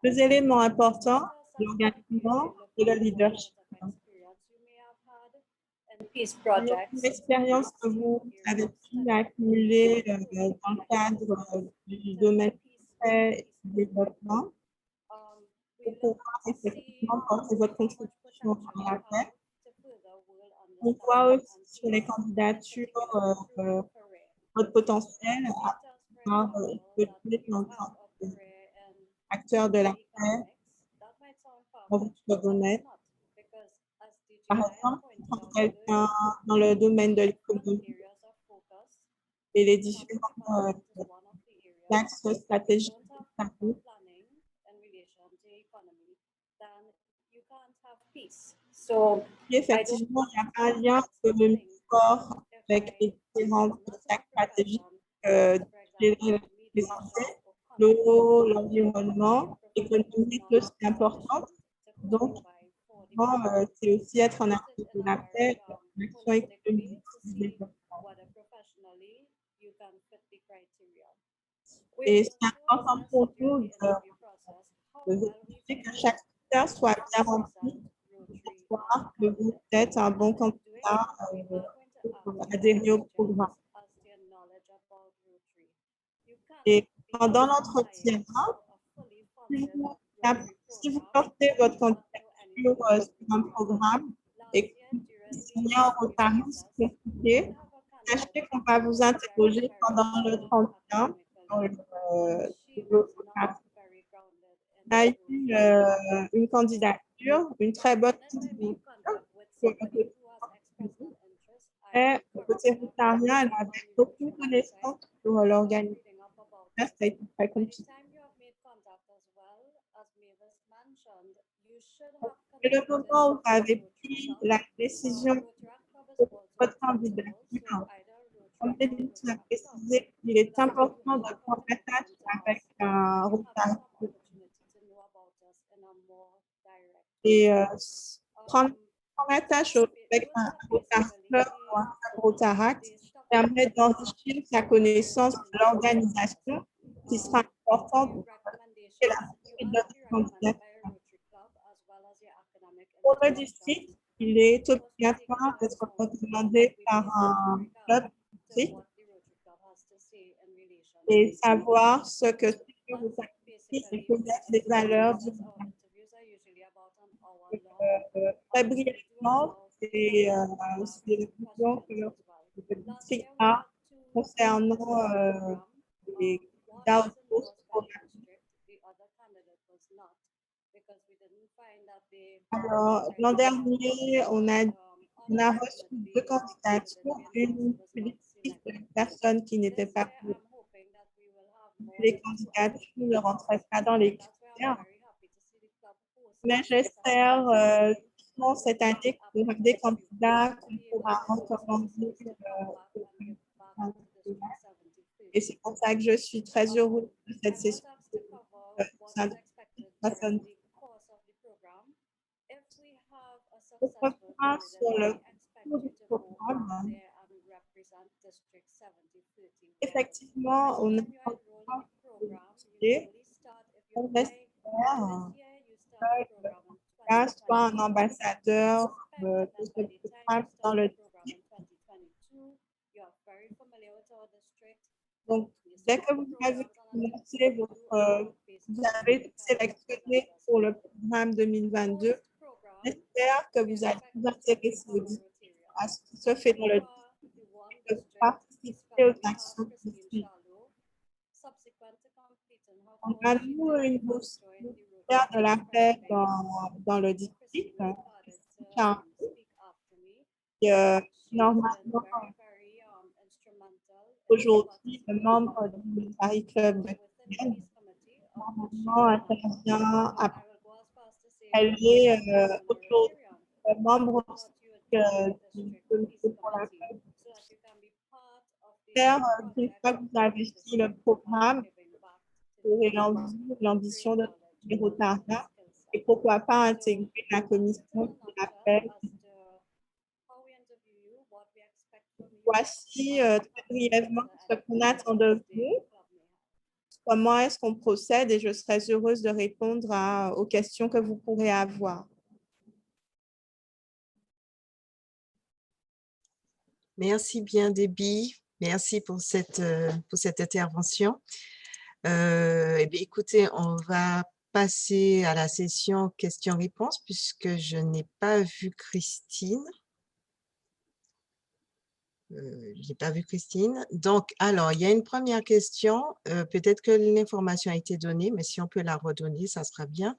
Deux éléments importants, l'engagement et le leadership. L'expérience que vous avez pu accumuler dans le cadre du domaine et du développement pour pouvoir effectivement porter votre contribution à la paix. On voit aussi sur les candidatures votre potentiel à pouvoir évoluer en tant qu'acteur de la paix dans votre domaine. Par exemple, quand quelqu'un dans le domaine de l'économie et les différents axes stratégiques, effectivement, il y a un lien fort avec les différents axes stratégiques présentés. L'eau, l'environnement, l'économie, c'est important. Donc, c'est aussi être en acte de la paix, l'action économique du développement. Et c'est important pour nous de vérifier que chaque critère soit bien rempli pour voir que vous êtes un bon candidat pour adhérer au programme. Et pendant l'entretien, si vous portez votre candidature sur un programme et que vous signez en Rotary, c'est compliqué, sachez qu'on va vous interroger pendant l'entretien. On a eu une candidature, une très bonne candidature. Et le côté rotarien, elle avait aucune connaissance sur l'organisation. Ça a été très compliqué. Et le moment où vous avez pris la décision de votre candidature, comme Bénédicte l'a précisé, il est important de prendre attache avec un Rotary et prendre attache avec un Rotary Club ou un Rotaract permet d'enrichir sa connaissance de l'organisation qui sera importante pour la suite de votre candidature. Pour le district, il est obligatoire d'être recommandé par un club district et savoir ce que c'est vos activités et connaître les valeurs du district. Très brièvement, c'est les conclusions que le district a concernant les candidats aux postes. Alors, l'an dernier, on a reçu 2 candidatures, une personne qui n'était pas pour les candidatures ne rentraient pas dans les critères. Mais j'espère que cette année, qu'il y aura des candidats qu'on pourra recommander. Et c'est pour ça que je suis très heureuse de cette session. Sur le cours du programme, effectivement, on a on espère soit un ambassadeur de ce programme dans le district. Donc, dès que vous avez commencé vous avez été sélectionné pour le programme 2022, j'espère que vous allez vous intéresser à ce qui se fait dans le district, de participer aux actions du district. On a nous une bourse de la paix dans le district. Normalement, aujourd'hui, le membre du Paris Club de Kiel, normalement, intervient après. Elle est aujourd'hui membre du comité pour la paix. J'espère qu'une fois que vous avez fini le programme, vous aurez l'ambition de faire Rotariat et pourquoi pas intégrer la commission de la paix. Voici très brièvement ce qu'on attend de vous. Comment est-ce qu'on procède et je serai heureuse de répondre aux questions que vous pourrez avoir. Merci bien, Déby. Merci pour cette intervention. Eh bien, écoutez, on va passer à la session questions-réponses puisque je n'ai pas vu Christine. Je n'ai pas vu Christine. Donc, alors, il y a une première question. Peut-être que l'information a été donnée, mais si on peut la redonner, ça sera bien.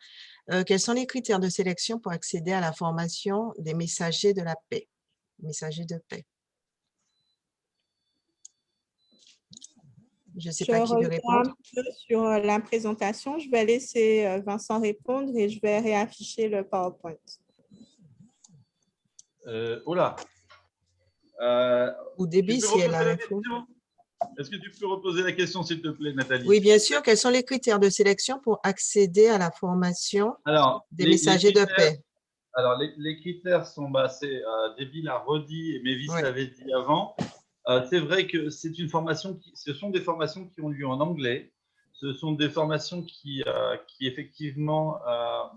Quels sont les critères de sélection pour accéder à la formation des messagers de la paix? Messagers de paix. Je ne sais pas qui veut répondre. Un peu sur la présentation. Je vais laisser Vincent répondre et je vais réafficher le PowerPoint. Oula. Ou Déby, si elle a l'info. Est-ce que tu peux reposer la question, s'il te plaît, Nathalie? Oui, bien sûr. Quels sont les critères de sélection pour accéder à la formation des messagers de paix? Alors, les critères sont, Déby l'a redit et Mévis l'avait dit avant. C'est vrai que c'est une formation ce sont des formations qui ont lieu en anglais. Ce sont des formations qui effectivement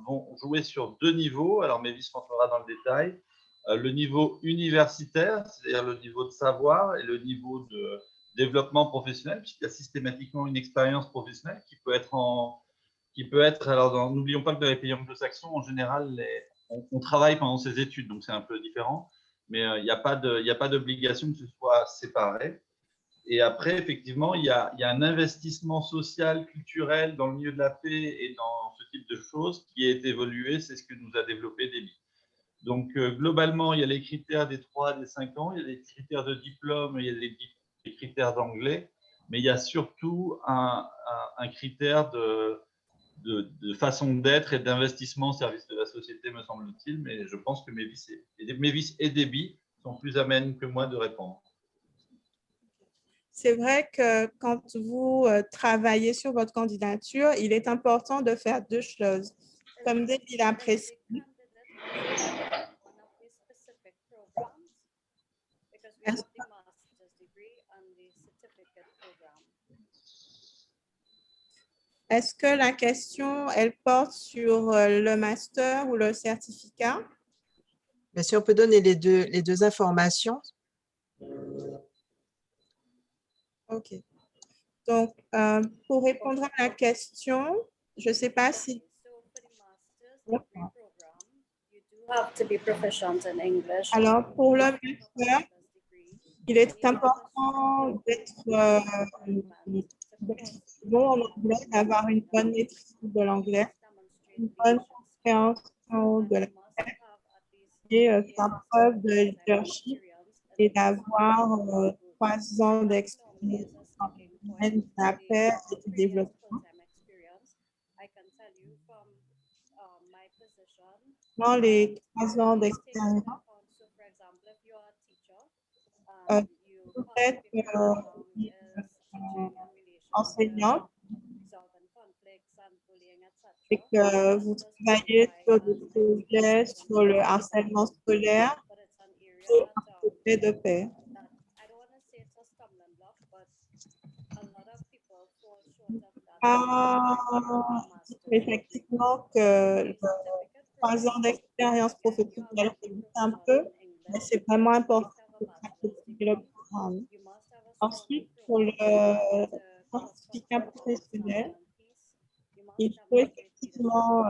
vont jouer sur 2 niveaux. Alors, Mévis rentrera dans le détail. Le niveau universitaire, c'est-à-dire le niveau de savoir et le niveau de développement professionnel, puisqu'il y a systématiquement une expérience professionnelle qui peut être, alors n'oublions pas que dans les pays anglo-saxons, en général, on travaille pendant ses études, donc c'est un peu différent, mais il n'y a pas d'obligation que ce soit séparé. Et après, effectivement, il y a un investissement social, culturel dans le milieu de la paix et dans ce type de choses qui est évolué, c'est ce que nous a développé Déby. Donc, globalement, il y a les critères des 3 des 5 ans, il y a les critères de diplôme, il y a les critères d'anglais, mais il y a surtout un critère de façon d'être et d'investissement au service de la société, me semble-t-il, mais je pense que Mévis et Déby sont plus amènes que moi de répondre. C'est vrai que quand vous travaillez sur votre candidature, il est important de faire 2 choses. Comme Déby l'a précisé, est-ce que la question, elle porte sur le master ou le certificat? Bien sûr, on peut donner les deux informations. OK. Donc, pour répondre à la question, je ne sais pas si… Alors, pour le master, il est important d'être bon en anglais, d'avoir une bonne maîtrise de l'anglais, une bonne compréhension gestion de la et faire preuve de leadership et d'avoir 3 ans d'expérience dans le domaine de la paix et du développement. Dans les 3 ans d'expérience, vous êtes enseignante et que vous travaillez sur des projets sur le harcèlement scolaire et un projet de paix. Effectivement que 3 ans d'expérience professionnelle, c'est vite un peu, mais c'est vraiment important pour pratiquer le programme. Ensuite, pour le certificat professionnel, il faut effectivement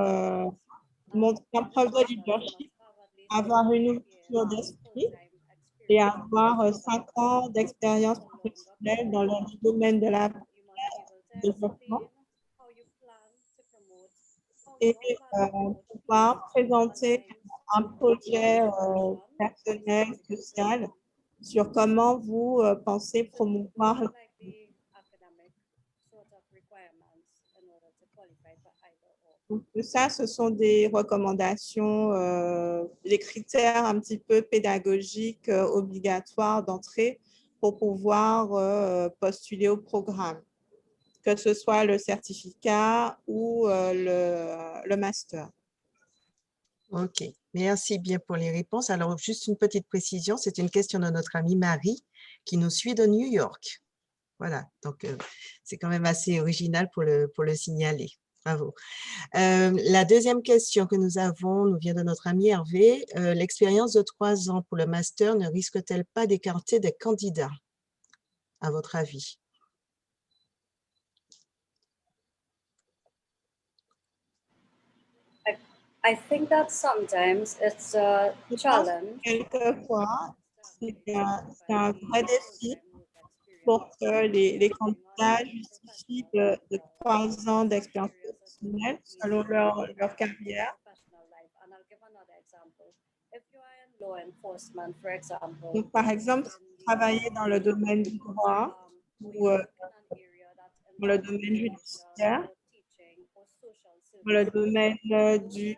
montrer un preuve de leadership, avoir une ouverture d'esprit et avoir 5 ans d'expérience professionnelle dans le domaine de la développement et pouvoir présenter un projet personnel, social sur comment vous pensez promouvoir. Donc, ça, ce sont des recommandations, des critères un petit peu pédagogiques obligatoires d'entrée pour pouvoir postuler au programme, que ce soit le certificat ou le master. OK, merci bien pour les réponses. Alors, juste une petite précision, c'est une question de notre amie Marie qui nous suit de New York. Voilà, donc c'est quand même assez original pour le signaler. Bravo. La deuxième question que nous avons nous vient de notre ami Hervé. L'expérience de 3 ans pour le master ne risque-t-elle pas d'écarter des candidats, à votre avis? I think that sometimes it's a challenge. Quelquefois, c'est un vrai défi pour que les candidats justifient de 3 ans d'expérience professionnelle selon leur carrière. Donc, par exemple, si vous travaillez dans le domaine du droit ou dans le domaine judiciaire, dans le domaine du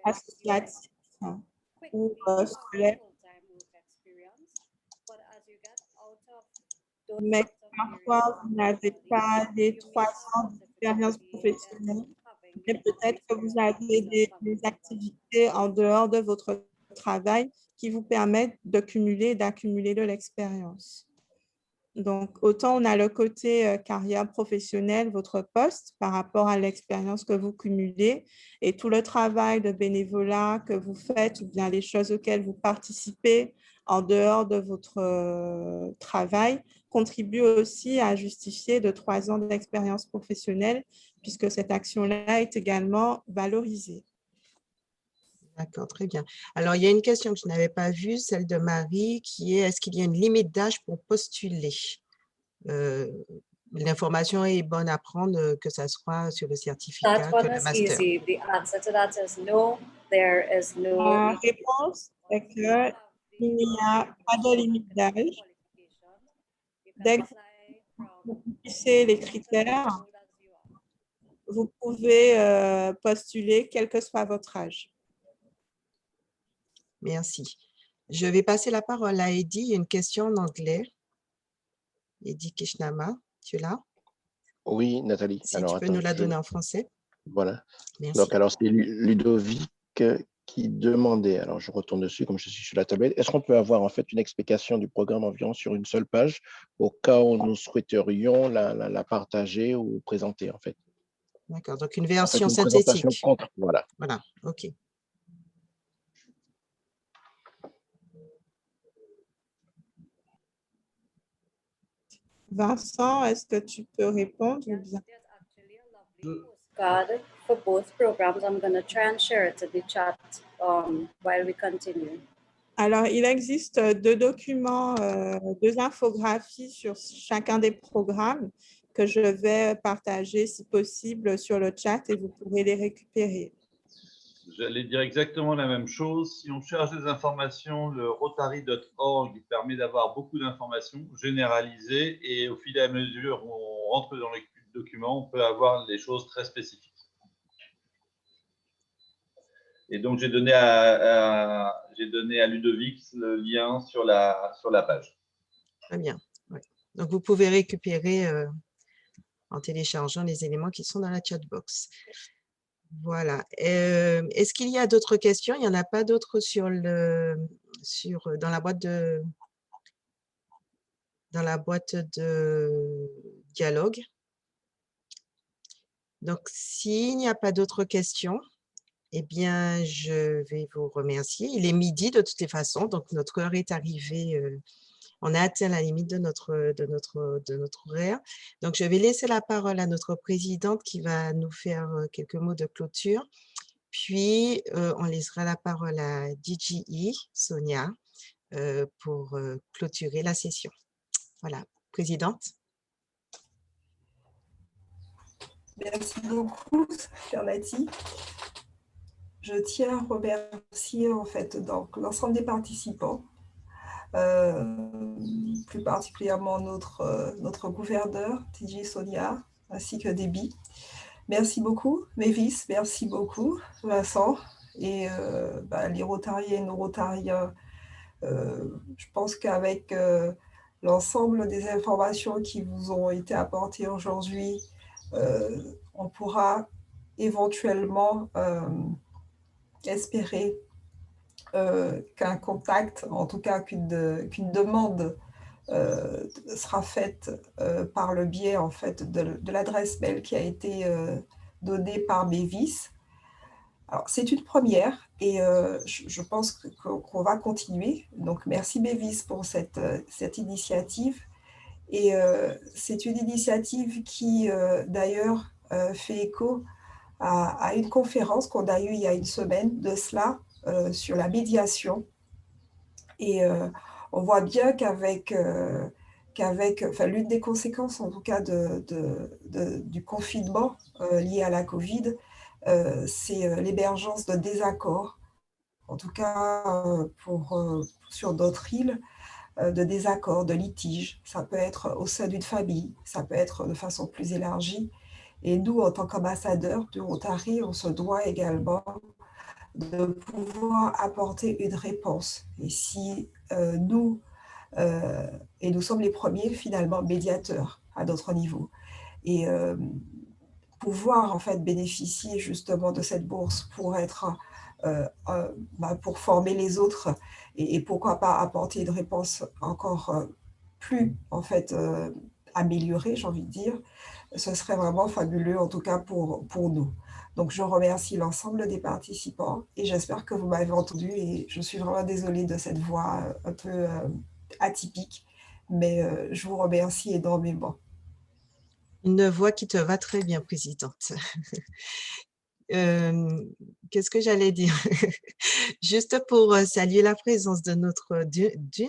associatif ou scolaire, mais parfois vous n'avez pas les 3 ans d'expérience professionnelle, mais peut-être que vous avez des activités en dehors de votre travail qui vous permettent d'accumuler de l'expérience. Donc, autant on a le côté carrière professionnelle, votre poste, par rapport à l'expérience que vous cumulez et tout le travail de bénévolat que vous faites ou bien les choses auxquelles vous participez en dehors de votre travail contribuent aussi à justifier de 3 ans d'expérience professionnelle puisque cette action-là est également valorisée. D'accord, très bien. Alors, il y a une question que je n'avais pas vue, celle de Marie, qui est: est-ce qu'il y a une limite d'âge pour postuler? L'information est bonne à prendre, que ça soit sur le certificat That que one le is master. easy. The answer to that is no. There is no. La réponse est qu'il n'y a pas de limite d'âge. Dès que vous remplissez les critères, vous pouvez postuler quel que soit votre âge. Merci. Je vais passer la parole à Eddie. Il y a une question en anglais. Eddie Kishnama, tu es là? Oui, Nathalie. Si Alors, tu peux attends, nous la donner en français. Voilà. Merci. Donc, alors, c'est Ludovic qui demandait, alors je retourne dessus comme je suis sur la tablette, est-ce qu'on peut avoir en fait une explication du programme environ sur une seule page au cas où nous souhaiterions la partager ou présenter en fait? D'accord, donc une En fait, version une présentation synthétique. contre, voilà. Voilà, OK. Vincent, est-ce que tu peux répondre ou bien? Card for both programs. I'm going to try and share it in the chat while we continue. Alors, il existe 2 documents, 2 infographies sur chacun des programmes que je vais partager si possible sur le chat et vous pourrez les récupérer. J'allais dire exactement la même chose. Si on cherche des informations, le rotary.org permet d'avoir beaucoup d'informations généralisées et au fil et à mesure où on rentre dans les documents, on peut avoir des choses très spécifiques. Et donc, j'ai donné à Ludovic le lien sur la page. Très bien. Ouais. Donc, vous pouvez récupérer en téléchargeant les éléments qui sont dans la chat box. Voilà. Est-ce qu'il y a d'autres questions? Il n'y en a pas d'autres dans la boîte de dialogue. Donc, s'il n'y a pas d'autres questions, eh bien, je vais vous remercier. Il est midi de toutes les façons, donc notre heure est arrivée. On a atteint la limite de notre horaire. Donc, je vais laisser la parole à notre présidente qui va nous faire quelques mots de clôture. Puis, on laissera la parole à DJI, Sonia, pour clôturer la session. Voilà, présidente. Merci beaucoup, chère Nati. Je tiens à remercier en fait l'ensemble des participants, plus particulièrement notre gouverneur, TJ Sonia, ainsi que Déby. Merci beaucoup, Mévis, merci beaucoup, Vincent, et les Rotariens et nos Rotariens. Je pense qu'avec l'ensemble des informations qui vous ont été apportées aujourd'hui, on pourra éventuellement espérer qu'un contact, en tout cas qu'une demande sera faite par le biais en fait, de l'adresse mail qui a été donnée par Mévis. Alors, c'est une première et je pense qu'on va continuer. Donc, merci Mévis pour cette initiative. Et c'est une initiative qui, d'ailleurs, fait écho à une conférence qu'on a eue il y a une semaine de cela sur la médiation. Et on voit bien qu'avec l'une des conséquences, en tout cas, du confinement lié à la Covid, c'est l'émergence de désaccords, en tout cas sur d'autres îles, de désaccords, de litiges. Ça peut être au sein d'une famille, ça peut être de façon plus élargie. Et nous, en tant qu'ambassadeurs du Rotary, on se doit également de pouvoir apporter une réponse. Et si nous sommes les premiers finalement médiateurs à notre niveau, et pouvoir en fait bénéficier justement de cette bourse pour être pour former les autres et pourquoi pas apporter une réponse encore plus en fait améliorée, j'ai envie de dire, ce serait vraiment fabuleux en tout cas pour nous. Donc je remercie l'ensemble des participants et j'espère que vous m'avez entendu et je suis vraiment désolée de cette voix un peu atypique, mais je vous remercie énormément. Une voix qui te va très bien, présidente. Qu'est-ce que j'allais dire? Juste pour saluer la présence d'une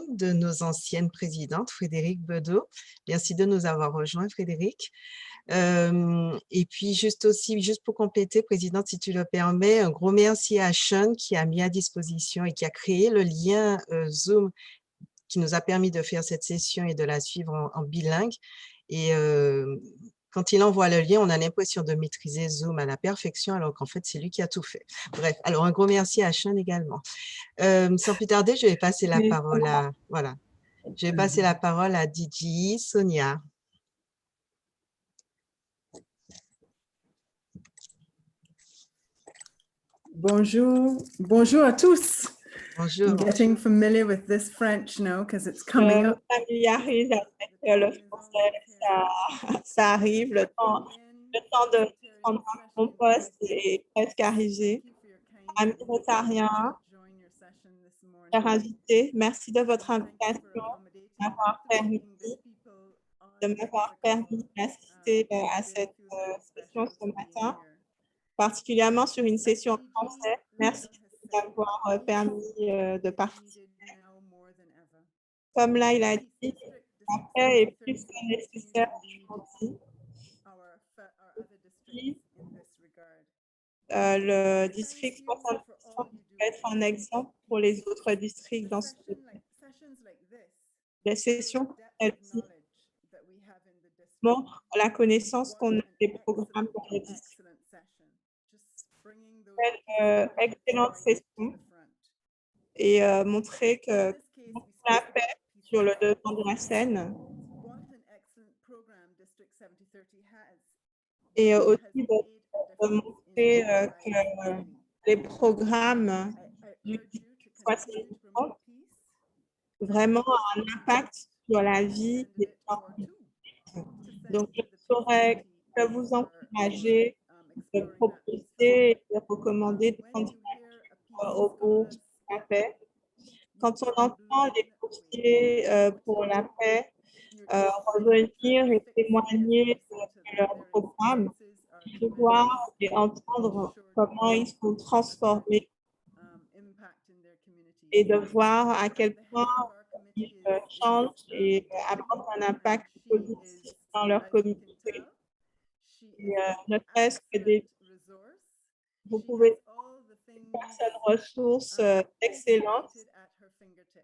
de nos anciennes présidentes, Frédéric Bedeau. Merci de nous avoir rejoints, Frédéric. Et puis, juste pour compléter, présidente, si tu le permets, un gros merci à Sean qui a mis à disposition et qui a créé le lien Zoom qui nous a permis de faire cette session et de la suivre en bilingue. Et quand il envoie le lien, on a l'impression de maîtriser Zoom à la perfection, alors qu'en fait, c'est lui qui a tout fait. Bref, alors un gros merci à Sean également. Sans plus tarder, je vais passer la parole à DJI, Sonia. Bonjour à tous. Bonjour. I'm getting familiar with this French now because it's coming up. Familiarise avec le français, ça arrive, le temps de prendre mon poste est presque arrivé. Amis rotariens, chers invités, merci de votre invitation, de m'avoir permis d'assister à cette session ce matin, particulièrement sur une session en français. Merci d'avoir permis de participer. Comme là, il a dit, la paix est plus que nécessaire aujourd'hui. le district 60% peut être un exemple pour les autres districts dans ce domaine. Les sessions comme celle-ci montrent la connaissance qu'on a des programmes dans le district. Excellente session et montrer que on la paix sur le devant de la scène. Et aussi de montrer que les programmes du district 60 vraiment ont un impact sur la vie des gens. Donc, je saurais que vous encourager de proposer et de recommander des candidatures aux bourses pour la paix. Quand on entend les boursiers pour la paix revenir et témoigner de leur programme, de voir et entendre comment ils sont transformés et de voir à quel point ils changent et apportent un impact positif dans leur communauté. Et, ne serait-ce que vous pouvez une personne ressource excellente.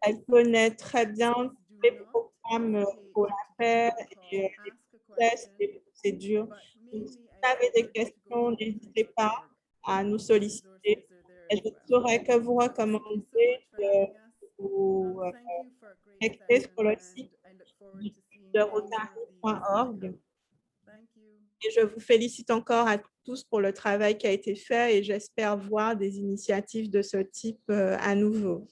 Elle connaît très bien tous les programmes pour la paix et les process, les procédures. Donc, si vous avez des questions, n'hésitez pas à nous solliciter. Et je ne saurais que vous recommander de vous connecter sur le site de rotary.org. Et je vous félicite encore à tous pour le travail qui a été fait et j'espère voir des initiatives de ce type à nouveau.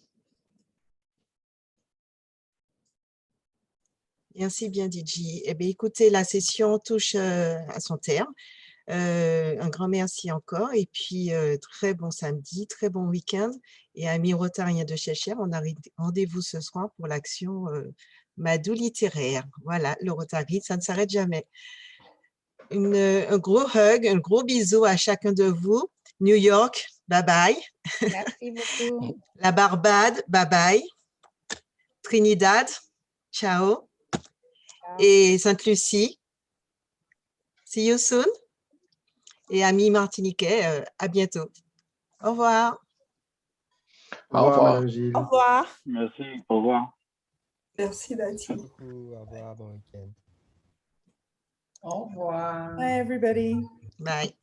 Merci bien, DJ. Eh bien, écoutez, la session touche à son terme. Un grand merci encore. Et puis, très bon samedi, très bon week-end. Et amis rotariens de Cheshire, on a rendez-vous ce soir pour l'action Madou littéraire. Voilà, le Rotary, ça ne s'arrête jamais. Un gros hug, un gros bisou à chacun de vous. New York, bye-bye. Merci beaucoup. La Barbade, bye-bye. Trinidad, ciao. Et Sainte-Lucie, see you soon. Et amis martiniquais, à bientôt. Au revoir. Au revoir. Madame Gilles. Au revoir. Merci, au revoir. Merci, Dati. Merci beaucoup. Au revoir, bon week-end. Au revoir. Bye, everybody. Bye.